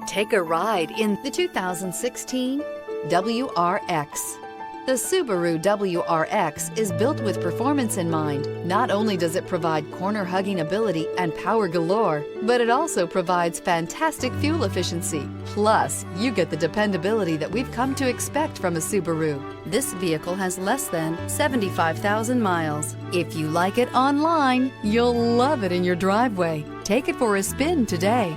Take a ride in the 2016 WRX. The Subaru WRX is built with performance in mind. Not only does it provide corner-hugging ability and power galore, but it also provides fantastic fuel efficiency. Plus, you get the dependability that we've come to expect from a Subaru. This vehicle has less than 75,000 miles. If you like it online, you'll love it in your driveway. Take it for a spin today.